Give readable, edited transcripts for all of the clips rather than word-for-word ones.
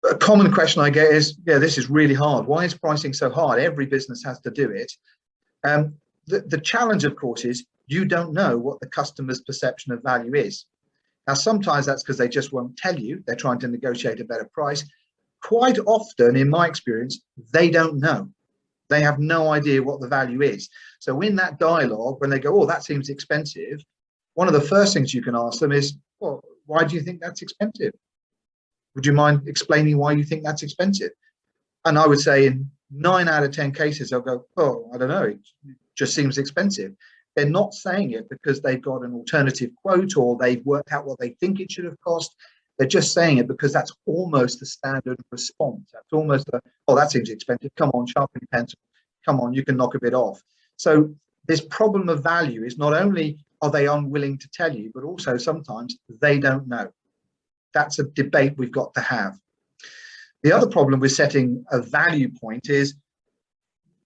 A common question I get is, yeah, this is really hard. Why is pricing so hard? Every business has to do it. The challenge, of course, is you don't know what the customer's perception of value is. Now, sometimes that's because they just won't tell you. They're trying to negotiate a better price. Quite often, in my experience, they don't know. They have no idea what the value is. So in that dialogue, when they go, oh, that seems expensive, one of the first things you can ask them is, well, why do you think that's expensive? Would you mind explaining why you think that's expensive? And I would say in 9 out of 10 cases, they'll go, oh, I don't know, it just seems expensive. They're not saying it because they've got an alternative quote or they've worked out what they think it should have cost. They're just saying it because that's almost the standard response. That's almost a, oh, that seems expensive. Come on, sharpen your pencil. Come on, you can knock a bit off. So this problem of value is not only are they unwilling to tell you, but also sometimes they don't know. That's a debate we've got to have. The other problem with setting a value point is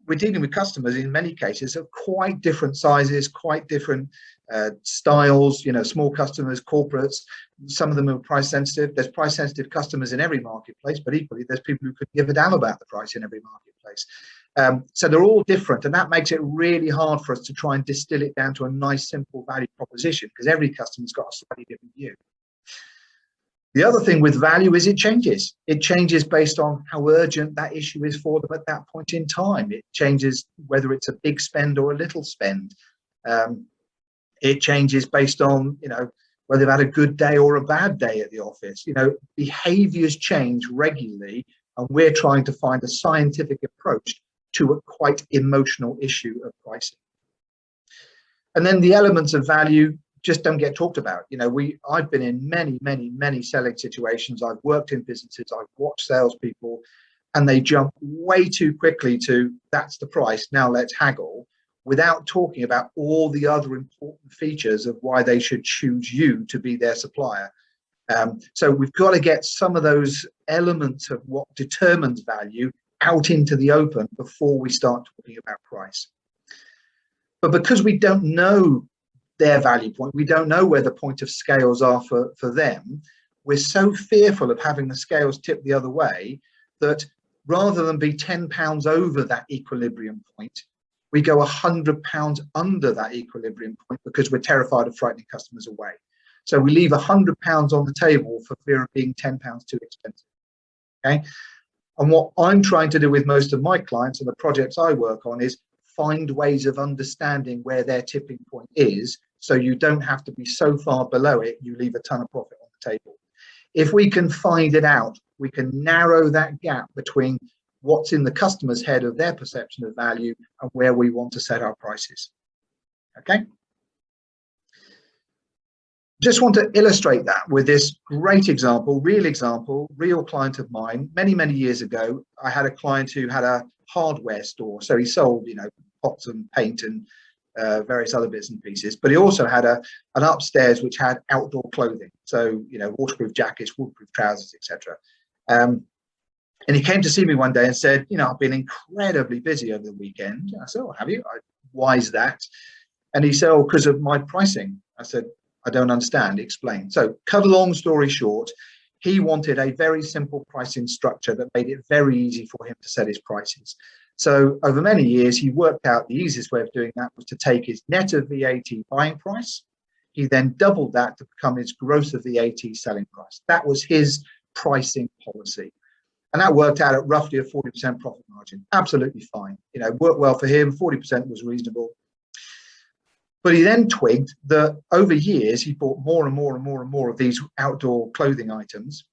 we're dealing with customers in many cases of quite different sizes, quite different styles, you know, small customers, corporates. Some of them are price sensitive. There's price sensitive customers in every marketplace, but equally there's people who could give a damn about the price in every marketplace. So they're all different, and that makes it really hard for us to try and distill it down to a nice, simple value proposition because every customer's got a slightly different view. The other thing with value is it changes. It changes based on how urgent that issue is for them at that point in time. It changes whether it's a big spend or a little spend. It changes based on, you know, whether they've had a good day or a bad day at the office. You know, behaviors change regularly, and we're trying to find a scientific approach to a quite emotional issue of pricing. And then the elements of value just don't get talked about. You know, I've been in many selling situations. I've worked in businesses, I've watched salespeople, and they jump way too quickly to that's the price, now let's haggle, without talking about all the other important features of why they should choose you to be their supplier. So we've got to get some of those elements of what determines value out into the open before we start talking about price. But because we don't know their value point, we don't know where the point of scales are for them, we're so fearful of having the scales tip the other way that rather than be £10 over that equilibrium point, we go £100 under that equilibrium point because we're terrified of frightening customers away. So we leave £100 on the table for fear of being £10 too expensive. Okay. And what I'm trying to do with most of my clients and the projects I work on is find ways of understanding where their tipping point is, so you don't have to be so far below it, you leave a ton of profit on the table. If we can find it out, we can narrow that gap between what's in the customer's head of their perception of value and where we want to set our prices. Okay. Just want to illustrate that with this great example, real client of mine. Many years ago, I had a client who had a hardware store. So he sold, you know, pots and paint and various other bits and pieces, but he also had an upstairs which had outdoor clothing. So, you know, waterproof jackets, waterproof trousers, etc. And he came to see me one day and said, you know, I've been incredibly busy over the weekend. I said, oh, have you? Why is that? And he said, oh, because of my pricing. I said, I don't understand, explain. So cut a long story short, he wanted a very simple pricing structure that made it very easy for him to set his prices. So over many years, he worked out the easiest way of doing that was to take his net of VAT buying price. He then doubled that to become his gross of VAT selling price. That was his pricing policy. And that worked out at roughly a 40% profit margin. Absolutely fine. You know, worked well for him. 40% was reasonable. But he then twigged that over years, he bought more and more of these outdoor clothing items.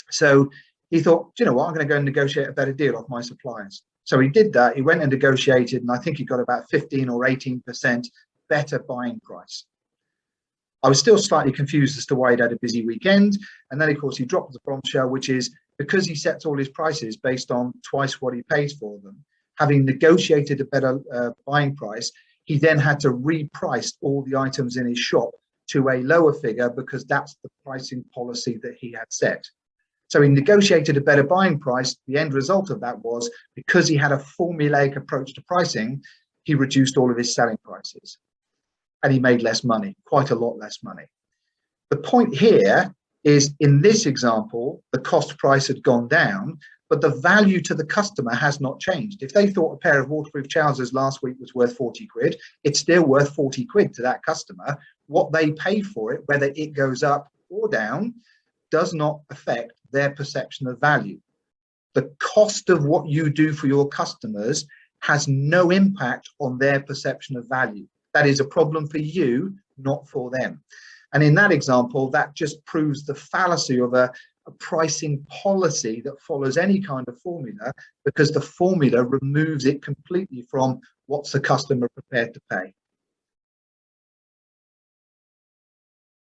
So he thought, you know what, I'm going to go and negotiate a better deal off my suppliers. So he did that. He went and negotiated, and I think he got about 15 or 18% better buying price. I was still slightly confused as to why he'd had a busy weekend. And then, of course, he dropped the bombshell, which is because he sets all his prices based on twice what he pays for them, having negotiated a better buying price, he then had to reprice all the items in his shop to a lower figure because that's the pricing policy that he had set. So he negotiated a better buying price. The end result of that was, because he had a formulaic approach to pricing, he reduced all of his selling prices and he made less money, quite a lot less money. The point here is in this example, the cost price had gone down, but the value to the customer has not changed. If they thought a pair of waterproof trousers last week was worth 40 quid, it's still worth 40 quid to that customer. What they pay for it, whether it goes up or down, does not affect their perception of value. The cost of what you do for your customers has no impact on their perception of value. That is a problem for you, not for them. And in that example, that just proves the fallacy of a pricing policy that follows any kind of formula, because the formula removes it completely from what's the customer prepared to pay.